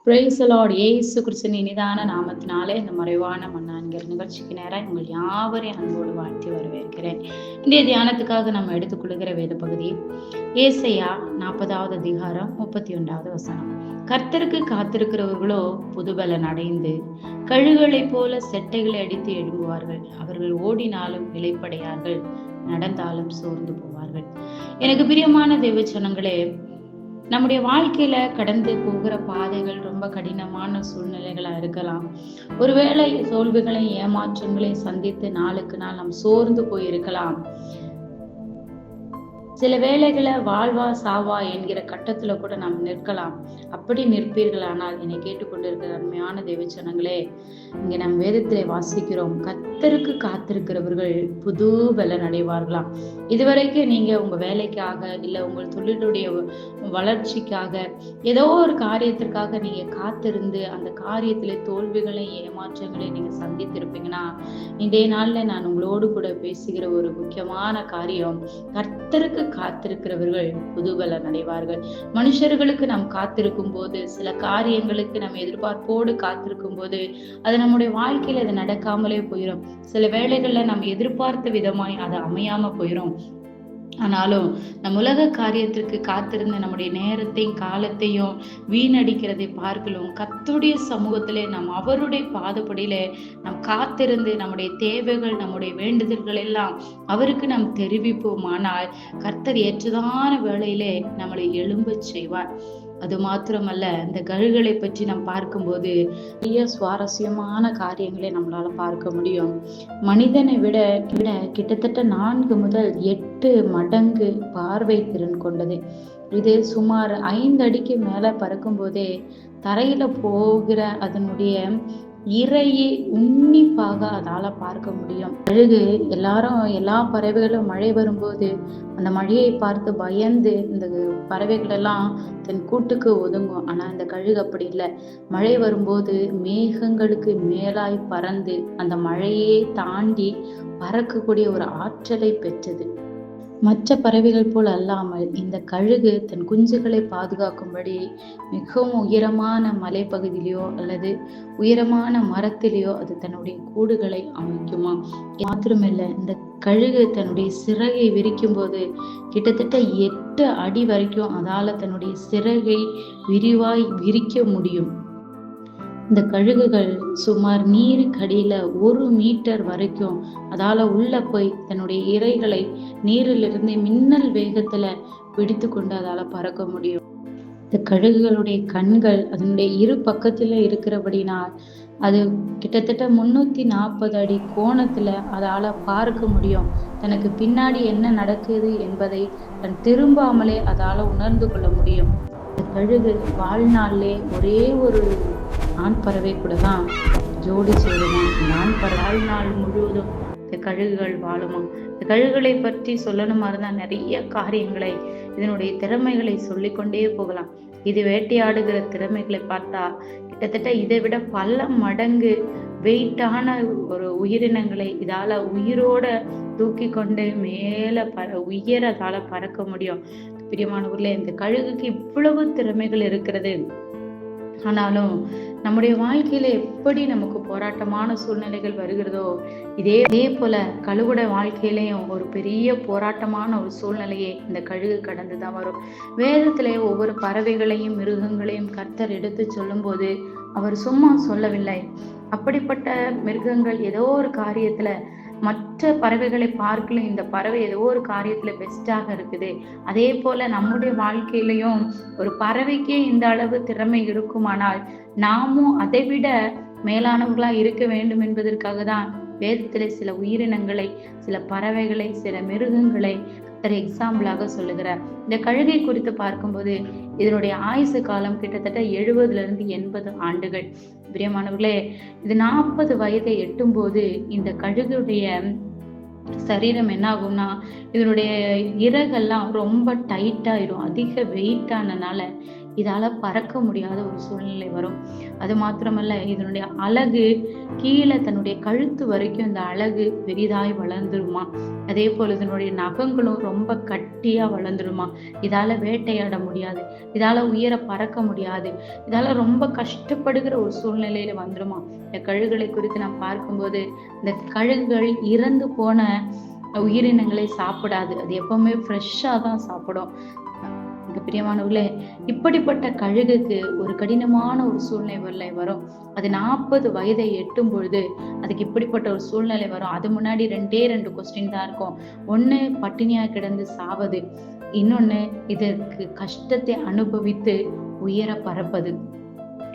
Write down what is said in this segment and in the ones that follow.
Praise the Lord. இயேசு கிறிஸ்துவின் இனிதான நாமத்தினாலே இந்த மறைவான மன்னா என்கிற நிகழ்ச்சிக்கு நேரம் உங்கள் யாவரையும் அன்போடு வாழ்த்தி வரவேற்கிறேன். இன்றைய தியானத்துக்காக நம்ம எடுத்துக்கொள்கிற வேத பகுதி ஏசாயா 40வது அதிகாரம் 31வது வசனம். கர்த்தருக்கு காத்திருக்கிறவர்களோ புதுபலன் அடைந்து கழுகுகளைப் போல செட்டைகளை அடித்து எழும்புவார்கள். அவர்கள் ஓடினாலும் இளைப்படையார்கள், நடந்தாலும் சோர்ந்து போவார்கள். எனக்கு பிரியமான தேவ ஜனங்களே, நம்முடைய வாழ்க்கையில கடந்து போகிற பாதைகள் ரொம்ப கடினமான சூழ்நிலைகளா இருக்கலாம். ஒருவேளை தோல்விகளை ஏமாற்றங்களை சந்தித்து நாளுக்கு நாள் நாம் சோர்ந்து போயிருக்கலாம். சில வேளைகளை வாழ்வா சாவா என்கிற கட்டத்துல கூட நாம் நிற்கலாம். அப்படி நிற்பீர்களானால் என்னை கேட்டுக்கொண்டிருக்கிற அருமையான தேவச்சனங்களே, இங்க நம் வேதத்திலே வாசிக்கிறோம், கர்த்தருக்கு காத்திருக்கிறவர்கள் புது பலன் அடைவார்களாம். இதுவரைக்கும் நீங்க உங்க வேலைக்காக இல்ல உங்கள் தொழிலுடைய வளர்ச்சிக்காக ஏதோ ஒரு காரியத்திற்காக நீங்க காத்திருந்து அந்த காரியத்திலே தோல்விகளை ஏமாற்றங்களை நீங்க சந்தித்திருப்பீங்கன்னா, இதே நாள்ல நான் உங்களோடு கூட பேசுகிற ஒரு முக்கியமான காரியம், கர்த்தருக்கு காத்திருக்கிறவர்கள் புதுபலன் அடைவார்கள். மனுஷர்களுக்கு நாம் காத்திருக்கும் போது, சில காரியங்களுக்கு நம்ம எதிர்பார்ப்போடு காத்திருக்கும் போது அது நம்முடைய வாழ்க்கையில அது நடக்காமலே போயிடும். சில வேளைகள்ல நம்ம எதிர்பார்த்த விதமாய் அது அமையாம போயிடும். ஆனாலும் நம் உலக காரியத்திற்கு காத்திருந்த நம்முடைய நேரத்தையும் காலத்தையும் வீணடிக்கிறதை பார்க்கலாம். கர்த்தருடைய சமூகத்திலே நாம் அவருடைய பாதப்படியிலே நாம் காத்திருந்து நம்முடைய தேவைகள் நம்முடைய வேண்டுதல்கள் எல்லாம் அவருக்கு நாம் தெரிவிப்போமானால் கர்த்தர் ஏற்றதான வேளையிலே நம்மளை எழும்ப செய்வார். அது மாத்திரமல்ல, இந்த கழுகுகளை பற்றி நாம் பார்க்கும்போது நிறைய சுவாரஸ்யமான காரியங்களை நம்மளால பார்க்க முடியும். மனிதனை விட கிட்டத்தட்ட 4 முதல் 8 மடங்கு பார்வை திறன் கொண்டது. இது சுமார் 5 அடிக்கு மேல பறக்கும் போதே தரையில போகிற அதனுடைய இறையை உன்னிப்பாக அதால பார்க்க முடியும். கழுகு எல்லா பறவைகளும் மழை வரும்போது அந்த மழையை பார்த்து பயந்து இந்த பறவைகள் எல்லாம் தன் கூட்டுக்கு ஒதுங்கும். ஆனா இந்த கழுகு அப்படி இல்லை. மழை வரும்போது மேகங்களுக்கு மேலாய் பறந்து அந்த மழையே தாண்டி பறக்கக்கூடிய ஒரு ஆற்றலை பெற்றது. மற்ற பறவைகள் போல் அல்லாமல் இந்த கழுகு தன் குஞ்சுகளை பாதுகாக்கும்படி மிகவும் உயரமான மலைப்பகுதியிலையோ அல்லது உயரமான மரத்திலேயோ அது தன்னுடைய கூடுகளை அமைக்குமா. மாத்திரமில்லை, இந்த கழுகு தன்னுடைய சிறகை விரிக்கும் போது கிட்டத்தட்ட 8 அடி வரைக்கும் அதால தன்னுடைய சிறகை விரிவாய் விரிக்க முடியும். இந்த கழுகுகள் சுமார் நீருக்கடியில 1 மீட்டர் வரைக்கும் அதால உள்ள போய் தன்னுடைய இரைகளை நீரிலிருந்து மின்னல் வேகத்துல பிடித்து கொண்டு அதால பறக்க முடியும். இந்த கழுகுகளுடைய கண்கள் அதனுடைய இரு பக்கத்துல இருக்கிறபடினால் அது கிட்டத்தட்ட 340 அடி கோணத்துல அதால பார்க்க முடியும். தனக்கு பின்னாடி என்ன நடக்குது என்பதை தன் திரும்பாமலே அதால உணர்ந்து கொள்ள முடியும். இந்த கழுகு வாழ்நாளிலே ஒரே ஒரு ஆண் பறவை கூட தான் ஜோடி சேருமா. ஆண் பறவை வாழ்நாள் முழுவதும் இந்த கழுகுகள் வாழுமா. இந்த கழுகுகளை பற்றி சொல்லணுமா இருந்தா நிறைய காரியங்களை இதனுடைய திறமைகளை சொல்லிக்கொண்டே போகலாம். இது வேட்டையாடுகிற திறமைகளை பார்த்தா கிட்டத்தட்ட இதை விட பல மடங்கு வெயிட்டான ஒரு உயிரினங்களை இதால உயிரோட தூக்கி கொண்டு மேல உயரதால பறக்க முடியும். பிரியமானவர்களே, இந்த கழுகுக்கு இவ்வளவு திறமைகள் இருக்கிறது. ஆனாலும் நம்முடைய வாழ்க்கையில எப்படி நமக்கு போராட்டமான சூழ்நிலைகள் வருகிறதோ இதே போல கழுகுடைய வாழ்க்கையிலையும் ஒரு பெரிய போராட்டமான ஒரு சூழ்நிலையை இந்த கழுகு கடந்துதான் வரும். வேதத்திலே ஒவ்வொரு பறவைகளையும் மிருகங்களையும் கர்த்தர் எடுத்து சொல்லும் போது அவர் சும்மா சொல்லவில்லை. அப்படிப்பட்ட மிருகங்கள் ஏதோ ஒரு காரியத்துல மற்ற பறவைகளை பார்க்கலும் இந்த பறவை ஏதோ ஒரு காரியத்துல பெஸ்டாக இருக்குது. அதே போல நம்முடைய வாழ்க்கையிலையும் ஒரு பறவைக்கே இந்த அளவு திறமை இருக்குமானால் நாமும் அதை விட மேலானவர்களா இருக்க வேண்டும் என்பதற்காக தான் வேதத்துல சில உயிரினங்களை, சில பறவைகளை, சில மிருகங்களை எக்ஸாம்பிளாக சொல்லுகிறார். இந்த கழுகை குறித்து பார்க்கும்போது இதனுடைய ஆயுசு காலம் கிட்டத்தட்ட 70 to 80 ஆண்டுகள். பிரியமானவர்களே, இது 40 வயதை எட்டும் போது இந்த கழுகுடைய சரீரம் என்ன ஆகும்னா இதனுடைய இறகெல்லாம் ரொம்ப டைட்டாயிடும். அதிக வெயிட்டானனால இதால பறக்க முடியாத ஒரு சூழ்நிலை வரும். அது மாத்திரமல்ல, இதனுடைய அழகு கீழே தன்னுடைய கழுத்து வரைக்கும் இந்த அழகு பெரிதாய் வளர்ந்துருமா. அதே போல இதனுடைய நகங்களும் ரொம்ப கட்டியா வளர்ந்துருமா. இதால வேட்டையாட முடியாது, இதால உயர பறக்க முடியாது, இதால ரொம்ப கஷ்டப்படுகிற ஒரு சூழ்நிலையில வந்துருமா. இந்த கழுகுகளை குறித்து நாம் பார்க்கும்போது, இந்த கழுகுகள் இறந்து போன உயிரினங்களை சாப்பிடாது. அது எப்பவுமே ஃப்ரெஷ்ஷா தான் சாப்பிடும். எனக்கு பிரியமானவர்களே, இப்படிப்பட்ட கழுகுக்கு ஒரு கடினமான ஒரு சூழ்நிலை வரும். அது 40 வயதை எட்டும் பொழுது அதுக்கு இப்படிப்பட்ட ஒரு சூழ்நிலை வரும். அது முன்னாடி 2 கொஸ்டின் தான் இருக்கும். ஒண்ணு, பட்டினியா கிடந்து சாவது. இன்னொன்னு, இதற்கு கஷ்டத்தை அனுபவித்து உயர பறப்பது.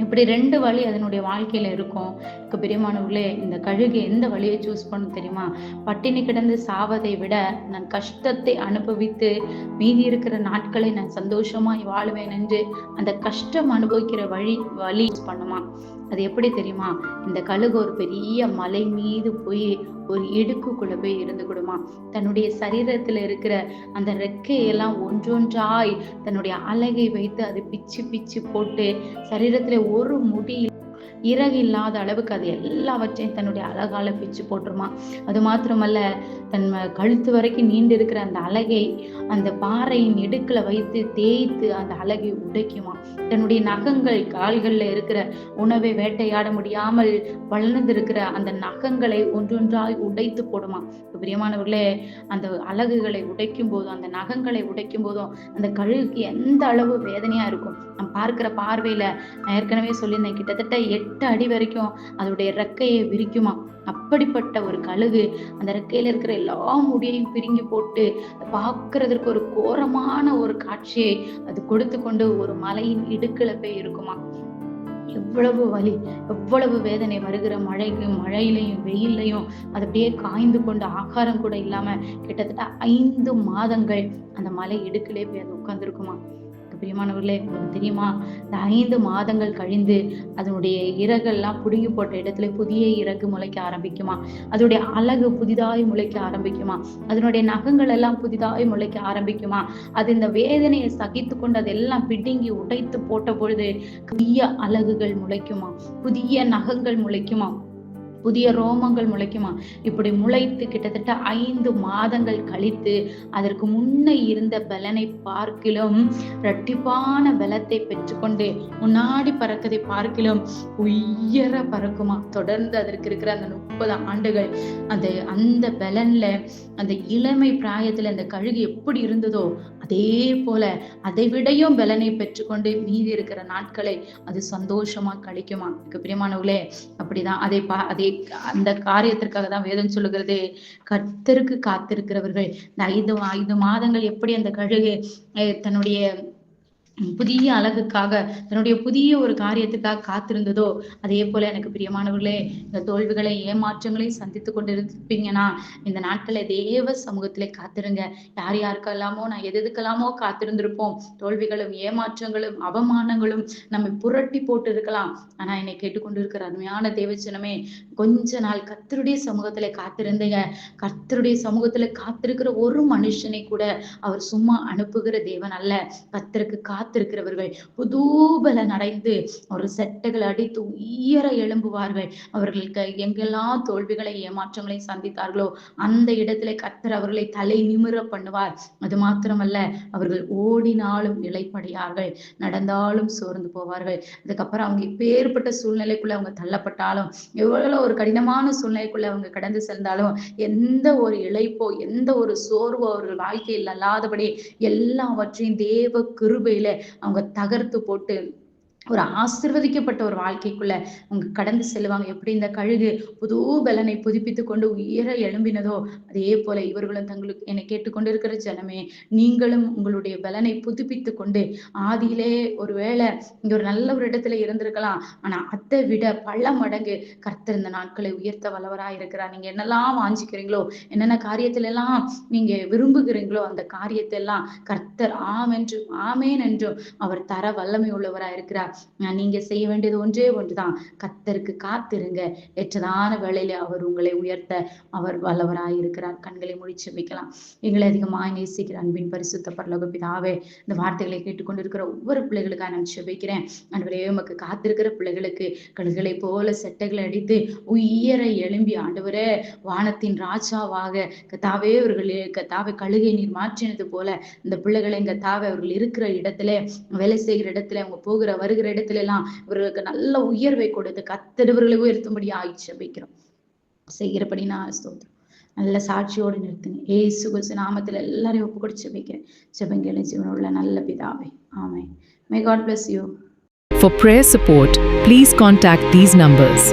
இப்படி 2 வழி அதனுடைய வாழ்க்கையில இருக்கும். பிரியமானவர்களே, இந்த கழுகு எந்த வழியை சூஸ் பண்ணும் தெரியுமா? பட்டினி கிடந்து சாவதை விட நான் கஷ்டத்தை அனுபவித்து மீதி இருக்கிற நாட்களை நான் சந்தோஷமாய் வாழுவேன் என்று அந்த கஷ்டம் அனுபவிக்கிற வழி பண்ணுமா. அது எப்படி தெரியுமா? இந்த கழுகு ஒரு பெரிய மலை மீது போய் ஒரு இடுக்குக்குள்ள போய் இருந்துக்கிடுமா. தன்னுடைய சரீரத்துல இருக்கிற அந்த ரெக்கையெல்லாம் ஒன்றொன்றாய் தன்னுடைய அலகை வைத்து அது பிச்சு பிச்சு போட்டு சரீரத்துல ஒரு முடி இறகு இல்லாத அளவுக்கு அது எல்லாவற்றையும் தன்னுடைய அழகால பிச்சு போட்டுருமா. அது மாத்திரமல்ல, தன் கழுத்து வரைக்கும் நீண்டு இருக்கிற அந்த அலகை அந்த பாறையின் இடுக்குல வைத்து தேய்த்து அந்த அலகை உடைக்குமா. தன்னுடைய நகங்கள், கால்கள்ல இருக்கிற உணவை வேட்டையாட முடியாமல் வளர்ந்திருக்கிற அந்த நகங்களை ஒன்றொன்றாய் உடைத்து போடுமா. பிரியமானவர்களே, அந்த அலகுகளை உடைக்கும் போதும் அந்த நகங்களை உடைக்கும் போதும் அந்த கழுகுக்கு எந்த அளவு வேதனையா இருக்கும். நான் பார்க்கிற பார்வையில நான் ஏற்கனவே சொல்லியிருந்தேன், கிட்டத்தட்ட 8 அடி வரைக்கும் அதோடைய ரெக்கையை விரிக்குமா. அப்படிப்பட்ட ஒரு கழுகு அந்த ரெக்கையில இருக்கிற எல்லா முடியையும் பிரிங்கி போட்டு பார்க்கறதற்கு ஒரு கோரமான ஒரு காட்சியை அது கொடுத்து கொண்டு ஒரு மலையின் இடுக்குல போய் இருக்குமா. எவ்வளவு வலி, எவ்வளவு வேதனை. வருகிற மழையிலையும் வெயிலையும் அது அப்படியே காய்ந்து கொண்டு ஆகாரம் கூட இல்லாம கிட்டத்தட்ட 5 மாதங்கள் அந்த மலை இடுக்கிலே போய் அது உட்கார்ந்துருக்குமா. பிரியமானவர்களே, உங்களுக்கு தெரியுமா, இந்த 5 மாதங்கள் கழிந்து அதனுடைய இறகெல்லாம் புடுங்கி போட்ட இடத்துல புதிய இறகு முளைக்க ஆரம்பிக்குமா. அதனுடைய அழகு புதிதாய் முளைக்க ஆரம்பிக்குமா. அதனுடைய நகங்கள் எல்லாம் புதிதாய் முளைக்க ஆரம்பிக்குமா. அது இந்த வேதனையை சகித்து கொண்டு அதெல்லாம் பிடுங்கி உடைத்து போட்ட பொழுது புதிய அலகுகள் முளைக்குமா, புதிய நகங்கள் முளைக்குமா, புதிய ரோமங்கள் முளைக்குமா. இப்படி முளைத்து கிட்டத்தட்ட 5 மாதங்கள் கழித்து அதற்கு முன்ன இருந்த பலனை பார்க்கிலும் இரட்டிப்பான பலத்தை பெற்றுக்கொண்டு முன்னாடி பறக்கதை பார்க்கிலும் உயர பறக்குமா. தொடர்ந்து அதற்கு இருக்கிற அந்த 30 ஆண்டுகள் அந்த பலன்ல அந்த இளமை பிராயத்துல அந்த கழுகு எப்படி இருந்ததோ அதே போல அதை விடையும் பலனை பெற்றுக்கொண்டு மீதி இருக்கிற நாட்களை அது சந்தோஷமா கழிக்குமா. பிரியமானவர்களே, அப்படிதான் அதை அந்த காரியத்திற்காக தான் வேதம் சொல்லுகிறது, கர்த்தருக்கு காத்திருக்கிறவர்கள் இந்த 5 மாதங்கள் எப்படி அந்த கழுகு தன்னுடைய புதிய அழகுக்காக தன்னுடைய புதிய ஒரு காரியத்துக்காக காத்திருந்ததோ அதே போல எனக்கு பிரியமானவர்களே, இந்த தோல்விகளை ஏமாற்றங்களையும் சந்தித்து கொண்டு இருப்பீங்கன்னா இந்த நாட்களை தேவ சமூகத்திலே காத்திருங்க. யாருக்கெல்லாமோ நான் எதுக்கெல்லாமோ காத்திருந்திருப்போம். தோல்விகளும் ஏமாற்றங்களும் அவமானங்களும் நம்மை புரட்டி போட்டு இருக்கலாம். ஆனா என்னை கேட்டுக்கொண்டு இருக்கிற அருமையான தேவச்சனமே, கொஞ்ச நாள் கர்த்தருடைய சமூகத்திலே காத்திருந்தீங்க. கர்த்தருடைய சமூகத்திலே காத்திருக்கிற ஒரு மனுஷனை கூட அவர் சும்மா அனுப்புகிற தேவன் அல்ல. கர்த்தருக்கு காத்திருக்கிறவர்கள் புது பலன் அடைந்து ஒரு செட்டைகள் அடித்து உயர எழும்புவார்கள். அவர்களுக்கு எங்கெல்லாம் தோல்விகளை ஏமாற்றங்களை சந்தித்தார்களோ அந்த இடத்திலே கர்த்தர் அவர்களை தலை நிமிர பண்ணுவார். அது மாத்திரமல்ல, அவர்கள் ஓடினாலும் இளைப்படையார்கள், நடந்தாலும் சோர்ந்து போவார்கள். அதுக்கப்புறம் அவங்க இப்பேற்பட்ட சூழ்நிலைக்குள்ள அவங்க தள்ளப்பட்டாலும், எவ்வளவு ஒரு கடினமான சூழ்நிலைக்குள்ள அவங்க கடந்து சென்றாலும், எந்த ஒரு இளைப்போ எந்த ஒரு சோர்வோ அவர்கள் வாழ்க்கையில் அல்லாதபடி எல்லாவற்றையும் தேவ கிருபையில அவங்க தகர்த்து போட்டு ஒரு ஆசீர்வதிக்கப்பட்ட ஒரு வாழ்க்கைக்குள்ள அவங்க கடந்து செல்வாங்க. எப்படி இந்த கழுகு புது பலனை புதுப்பித்து கொண்டு உயர எழும்பினதோ அதே போல இவர்களும் தங்களுக்கு என்னை கேட்டுக்கொண்டிருக்கிற ஜனமே, நீங்களும் உங்களுடைய பலனை புதுப்பித்து கொண்டு ஆதியிலே ஒருவேளை இங்க ஒரு நல்ல ஒரு இடத்துல இருந்திருக்கலாம், ஆனா அதை விட பல மடங்கு கர்த்தர் இந்த நாட்களை உயர்த்த வல்லவராய் இருக்கிறார். நீங்க என்னெல்லாம் வாஞ்சிக்கிறீங்களோ, என்னென்ன காரியத்துல எல்லாம் நீங்க விரும்புகிறீங்களோ அந்த காரியத்தை எல்லாம் கர்த்தர் ஆமென்றும் ஆமேன் என்றும் அவர் தர வல்லமை உள்ளவராய் இருக்கிறார். நீங்க செய்ய வேண்டியது ஒன்றே ஒன்றுதான், கர்த்தருக்கு காத்திருங்க. ஏற்றதான வேளையில அவர் உங்களை உயர்த்த அவர் வல்லவராய் இருக்கிறார். கண்களை மூடி ஜெபிக்கலாம். எங்களை அதிகமாய் நேசிக்கிற அன்பின் பரிசுத்த பரலோக பிதாவே, இந்த வார்த்தைகளை கேட்டுக்கொண்டிருக்கிற ஒவ்வொரு பிள்ளைகளுக்காக நான் ஜெபிக்கிறேன். ஆண்டவரே, உமக்கு காத்திருக்கிற பிள்ளைகளுக்கு கழுகளை போல செட்டைகளை அடித்து உயர எழும்பி ஆண்டவரே வானத்தின் ராஜாவாக கத்தாவே அவர்களே கத்தாவே கழுகை நீர் மாற்றினது போல இந்த பிள்ளைகளை கத்தாவே அவர்கள் இருக்கிற இடத்துல, வேலை செய்கிற இடத்துல, அவங்க போகிற வருகிற இடத்துல எல்லாம் இவர்களுக்கு நல்ல உயர்வை கொடுத்து கத்திரவர்களை உயர்த்தும்படி ஜெபிக்கிறோம். செய்கிறபடி நான் ஸ்தோத்திரம். நல்ல சாட்சியோடு நிறுத்துங்க. ஏசு கிறிஸ்து நாமத்தில் எல்லாரையும் ஒப்பு கொடுத்து ஜெபிக்கிறேன். ஜெபங்களை ஜீவனுள்ள நல்ல பிதாவே, ஆமென். May God bless you. For prayer support, please contact these numbers.